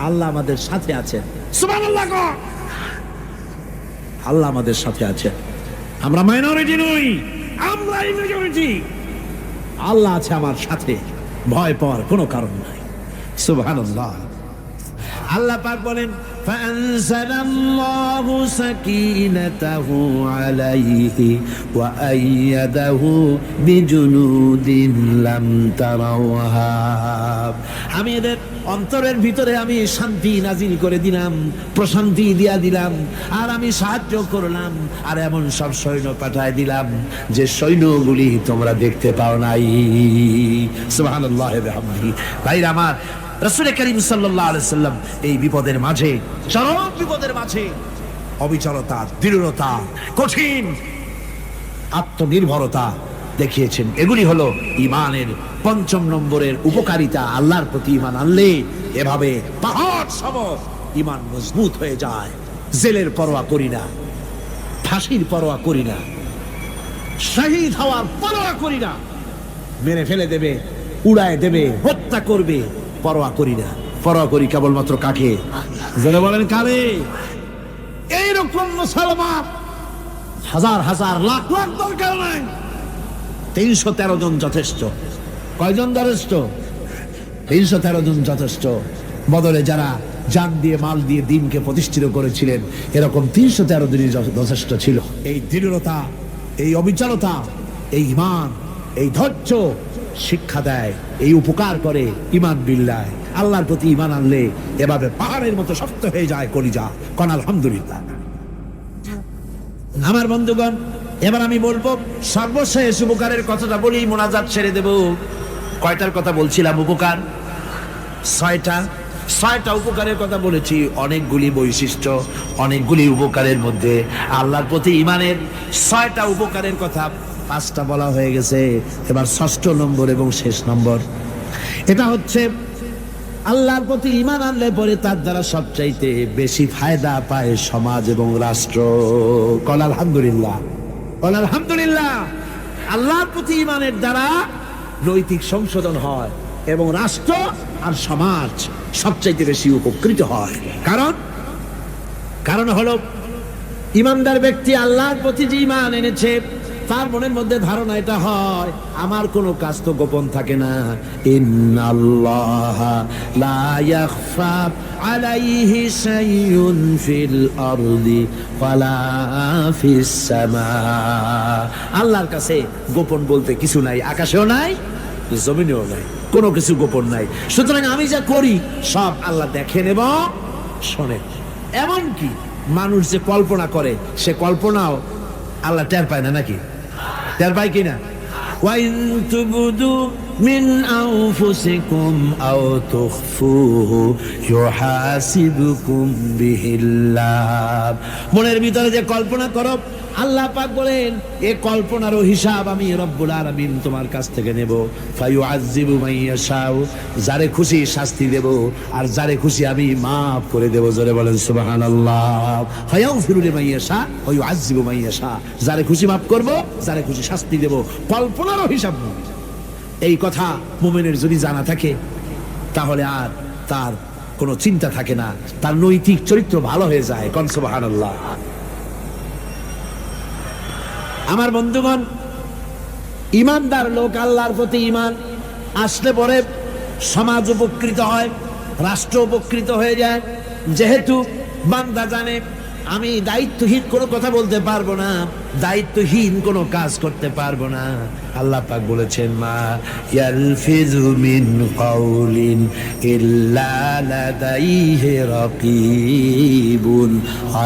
আল্লাহ আমাদের সাথে আছেন। সুবহানাল্লাহ, আল্লাহ আমাদের সাথে আছেন। আমরা মাইনরিটি নই, আমরা মেজরিটি। আল্লাহ আছে আমার সাথে, ভয় পাওয়ার কোনো কারণ নাই। সুবহানাল্লাহ। আল্লাহ পাক বলেন, ফাআনজালাল্লাহু সাকিনাতাহু আলাইহি ওয়া আইয়াদাহু বিজুনুদিন লাম তারাওহা। আমি এদের অন্তরের ভিতরে আমি শান্তি নাজিল করে দিলাম, প্রশান্তি দিয়া দিলাম, আর আমি সাহায্য করলাম, আর এমন সব সৈন্য পাঠায় দিলাম যে সৈন্যগুলি তোমরা দেখতে পাও নাই। সুবহানাল্লাহ ওয়া বিহামদিহি। ভাইরা আমার, রাসূল করিম সাল্লাল্লাহু আলাইহি সাল্লাম এই বিপদের মাঝে, চরম বিপদের মাঝে অবিচলতা, দৃঢ়তা, কঠিন আত্মনির্ভরতা দেখিয়েছেন। এগুলি হলো ঈমানের ৫ম নম্বরের উপকারিতা। আল্লাহর প্রতি ঈমান আনলে এভাবে পাহাড় সম ঈমান মজবুত হয়ে যায়। জেলের পরোয়া করি না, ফাঁসির পরোয়া করি না, শহীদ হওয়ার পরোয়া করি না, মেরে ফেলে দেবে, উড়ায় দেবে, হত্যা করবে, পরোয়া করি না। পরোয়া করি কেবলমাত্র কাকে? যারা বলেন কারে? এইরকম মুসলমান হাজার হাজার লাখ লাখ দরকার নাই, ৩১৩ জন যথেষ্ট। কয়জন যথেষ্ট? ৩১৩ জন যথেষ্ট। বদলে যারা জান দিয়ে, মাল দিয়ে দিনকে প্রতিষ্ঠিত করেছিলেন, এরকম ৩১৩ জনই যথেষ্ট ছিল। এই দৃঢ়তা, এই অবিচলতা, এই ঈমান, এই ধৈর্য শিক্ষা দেয়, এই উপকার করে ঈমান বিল্লাহ। আল্লাহর প্রতি ঈমান আনলে এভাবে পাহাড়ের মতো শক্ত হয়ে যায় কলিজা। কোন আলহামদুলিল্লাহ। আমার বন্ধুগণ, এবার আমি বলবো সর্বশেষ উপকারের কথাটা বলি, মোনাজাত ছেড়ে দেব। কয়টার কথা বলছিলাম? উপকার ৬টা। ৬টা উপকারের কথা বলেছি। অনেকগুলি বৈশিষ্ট্য, অনেকগুলি উপকারের মধ্যে আল্লাহর প্রতি ঈমানের ৬টা উপকারের কথা ৫টা বলা হয়ে গেছে। এবার ৬ষ্ঠ নম্বর এবং শেষ নম্বর, এটা হচ্ছে আল্লাহর প্রতি ঈমান আনলে পরে তার দ্বারা সবচাইতে বেশি ফায়দা পায় সমাজ এবং রাষ্ট্র। কল আলহামদুলিল্লাহ, কল আলহামদুলিল্লাহ। আল্লাহর প্রতি ঈমানের দ্বারা নৈতিক সংশোধন হয় এবং রাষ্ট্র আর সমাজ সবচাইতে বেশি উপকৃত হয়। কারণ হলো ঈমানদার ব্যক্তি আল্লাহর প্রতি যে ঈমান এনেছে, তার মনের মধ্যে ধারণা এটা হয়, আমার কোনো কাজ তো গোপন থাকে না। ইন্নাল্লাহা লা ইয়াখফা আলাইহি শাইউন ফিল আরদি ওয়ালা ফিস সামা। আল্লাহর কাছে গোপন বলতে কিছু নাই, আকাশেও নাই, জমিনেও নাই, কোনো কিছু গোপন নাই। সুতরাং আমি যা করি সব আল্লাহ দেখেন এবং শোনেন। এমনকি মানুষ যে কল্পনা করে, সে কল্পনাও আল্লাহ টের পায় না নাকি? টের পায় কিনা? ওয়াইন তুবদু মিন আনফুসিকুম আও তুখফুহু ইউহাসিবুকুম বিহিল্লাহ। মনের ভিতরে যে কল্পনা করো, আল্লাহ পাক বলেন এই কল্পনারও হিসাব আমি রব্বুল আলামিন তোমার কাছ থেকে নেব। ফায়ুআযযিবু মাইয়াশাউ, যারে খুশি শাস্তি দেব আর যারে খুশি আমি মাফ করে দেব। জোরে বলেন সুবহানাল্লাহ। ফায়াগফিরু লিমাইয়াশা ওয়া ইউআযযিবু মাইয়াশা, যারে খুশি মাফ করব, যারে খুশি শাস্তি দেব, কল্পনারও হিসাব নেব। এই কথা মুমিনের যদি জানা থাকে তাহলে আর তার কোনো চিন্তা থাকে না, তার নৈতিক চরিত্র ভালো হয়ে যায়। কোন সুবহানাল্লাহ। আমার বন্ধুগণ, ইমানদার লোক, আল্লাহর প্রতি ইমান আসলে পরে সমাজ উপকৃত হয়, রাষ্ট্র উপকৃত হয়ে যায়। যেহেতু বান্দা জানে আমি দায়িত্বহীন কোনো কথা বলতে পারবো না, দায়িত্বহীন কোনো কাজ করতে পারবো না। আল্লাহ পাক বলেছেন, মা ইয়ালফিযু মিন কাউলিন ইল্লা লাদাইহি রাকীবুন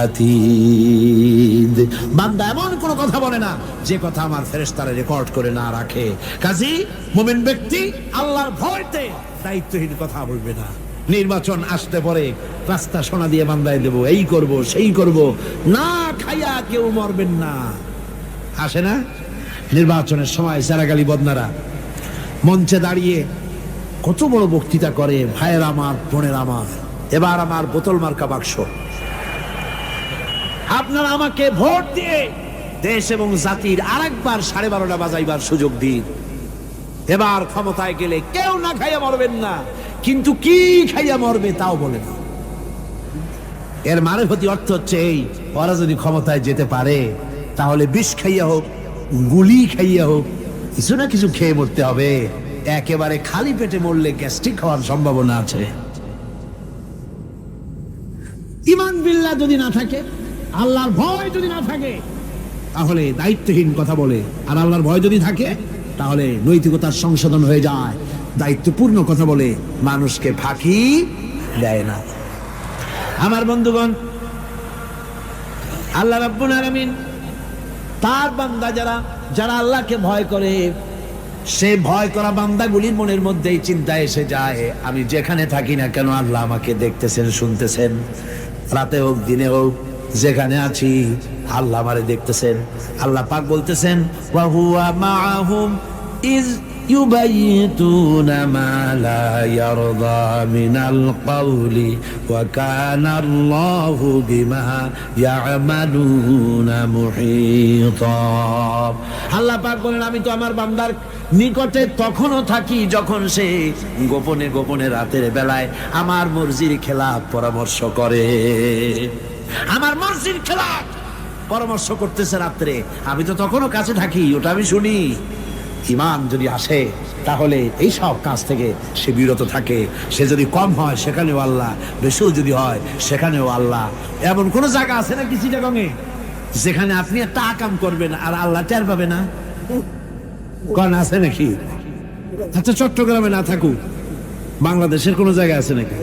আতীদ। বান্দা এমন কোনো কথা বলে না যে কথা আমার ফেরেশতারা রেকর্ড করে না রাখে। কাজী মুমিন ব্যক্তি আল্লাহর ভয়তে দায়িত্বহীন কথা বলবে না। নির্বাচন আসতে পরে রাস্তা সোনা দিয়ে বান্দায় দেব, এই করব সেই করব, না খাইয়া কেউ মরবেন না। আসে না নির্বাচনের সময় সারাগালি বদনারা মঞ্চে দাঁড়িয়ে কত বড় বক্তৃতা করে, ভাইয়ের আমার, বোনের আমার, এবার আমার বোতল মার্কা বাক্স, আপনারা আমাকে ভোট দিয়ে দেশ এবং জাতির আরেকবার 12:30 বাজাইবার সুযোগ দিন। এবার ক্ষমতায় গেলে কেউ না খাইয়া মরবেন না, কিন্তু কি খাইয়া মরবে তাও বলে না। এর মারফতি অর্থ হচ্ছে এই, ওরা যদি ক্ষমতায় যেতে পারে তাহলে বিষ খাইয়া হোক, গুলি খাইয়া হোক, কিছু না কিছু খেয়ে মরতে হবে। একেবারে খালি পেটে মরলে গ্যাস্ট্রিক হওয়ার সম্ভাবনা আছে। ঈমান বিল্লাহ যদি না থাকে, আল্লাহর ভয় যদি না থাকে, তাহলে দায়িত্বহীন কথা বলে। আর আল্লাহর ভয় যদি থাকে তাহলে নৈতিকতার সংশোধন হয়ে যায়, দায়িত্বপূর্ণ কথা বলে, মানুষকে ফাঁকি দেয় না। আমার বন্ধুগণ, আল্লাহ রাব্বুল আলামিন তার বান্দা যারা যারা আল্লাহকে ভয় করে, সে ভয় করা বান্দাগুলির মনের মধ্যেই চিন্তা এসে যায়, আমি যেখানে থাকি না কেন আল্লাহ আমাকে দেখতেছেন, শুনতেছেন। রাতে হোক দিনে হোক যেখানে আছি আল্লাহ আমারে দেখতেছেন। আল্লাহ পাক বলতেছেন, ওয়া হুয়া মাআহুম ইজ ইউবাইতুনা মা লা ইয়ারদা মিনাল কওলি ওয়া কানা আল্লাহু বিমা ইয়ামালুনা মুহীতা। আল্লাহ পাক বলেন, আমি তো আমার বান্দার নিকটে তখনও থাকি যখন সে গোপনে গোপনে রাতের বেলায় আমার মর্জির খেলাফ পরামর্শ করে। আমার মর্জির খেলাফ পরামর্শ করতেছে রাত্রে, আমি তো তখনও কাছে থাকি, ওটা আমি শুনি। ঈমান যদি আসে তাহলে এই সব কাজ থেকে সে বিরত থাকে। সে যদি কম হয় সেখানেও আল্লাহ, বেশিও যদি হয় সেখানেও আল্লাহ। এমন কোন জায়গা আছে নাকি চিটাগংয়ে যেখানে আপনি একটা আকাম করবেন আর আল্লাহ টের পাবে না? কোন আছে নাকি? আচ্ছা, চট্টগ্রামে না থাকুক, বাংলাদেশের কোন জায়গা আছে নাকি?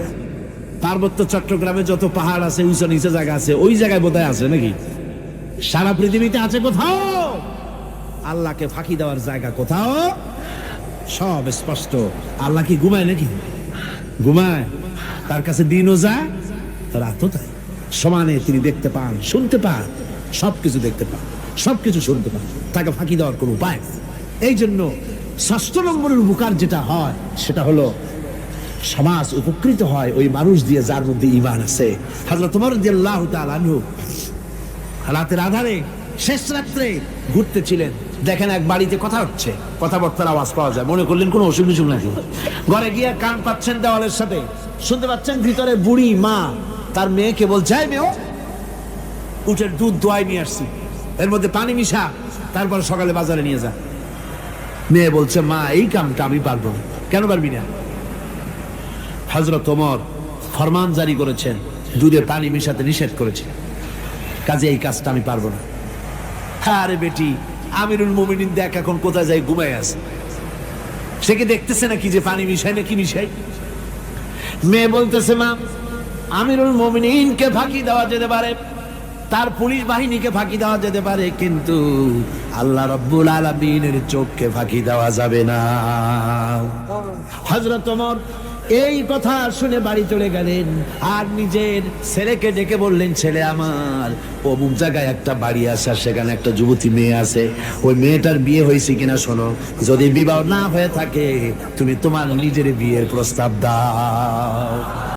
পার্বত্য চট্টগ্রামে যত পাহাড় আছে, উঁচু নিচে জায়গা আছে, ওই জায়গায় বোধহয় আছে নাকি? সারা পৃথিবীতে আছে কোথাও? আল্লাহকে ফাঁকি দেওয়ার জায়গা কোথাও? সব স্পষ্ট। আল্লাহ কি ঘুমায় নাকি? ঘুমায়? তার কাছে দিনও যায়, রাতও তাই। সমানে তিনি দেখতে পান, শুনতে পান, সবকিছু দেখতে পান, সবকিছু শুনতে পান। তাকে ফাঁকি দেওয়ার কোনো উপায় নেই। এই জন্য ৬ষ্ঠ নম্বরের উপকার যেটা হয় সেটা হলো সমাজ উপকৃত হয় ওই মানুষ দিয়ে যার মধ্যে ঈমান আছে। হযরত ওমর রাদিয়াল্লাহু তাআলা আনহু রাতের আধারে শেষ রাত্রে ঘুরতেছিলেন, দেখেন এক বাড়িতে কথা হচ্ছে, কথাবার্তার আওয়াজ পাওয়া যায়। মনে করলেন কোনো অসুখ বিসুখ নাকি। ঘরে গিয়ে কান পাচ্ছেন দেওয়ালের সাথে, শুনতে পাচ্ছেন ভিতরে বুড়ি মা তার মেয়েকে বলছে, মেয়ে উঠের দুধ দোয়াই নিয়ে আসছি, এর মধ্যে পানি মিশা, তারপর সকালে বাজারে নিয়ে যা। মেয়ে বলছে, মা এই কামটা আমি পারবো না। কেন পারবি না? হযরত ওমর ফরমান জারি করেছেন, দুধে পানি মিশাতে নিষেধ করেছেন, কাজে এই কাজটা আমি পারবো না। আরে বেটি, আমিরুল মুমিনিন দেখ এখন কোথায় যায়, ঘুমায় আছে, সে কি দেখতেছে নাকি যে পানি মিশাই নাকি মিশাই? মেয়ে বলতেছে, মা আমিরুল মুমিনিনকে ফাঁকি দেওয়া যেতে পারে, তার পুলিশ বাহিনীকে ফাঁকি দেওয়া যেতে পারে, কিন্তু আল্লাহ রাব্বুল আলামিনের চোখকে ফাঁকি দেওয়া যাবে না। হযরত ওমর এই কথা শুনে বাড়ি চলে গেলেন, আর নিজের ছেলেকে ডেকে বললেন, ছেলে আমার, অমুক জায়গায় একটা বাড়ি আছে, সেখানে একটা যুবতী মেয়ে আছে, ওই মেয়েটার বিয়ে হয়েছে কিনা শোনো, যদি বিবাহ না হয়ে থাকে তুমি তোমার নিজের বিয়ের প্রস্তাব দাও।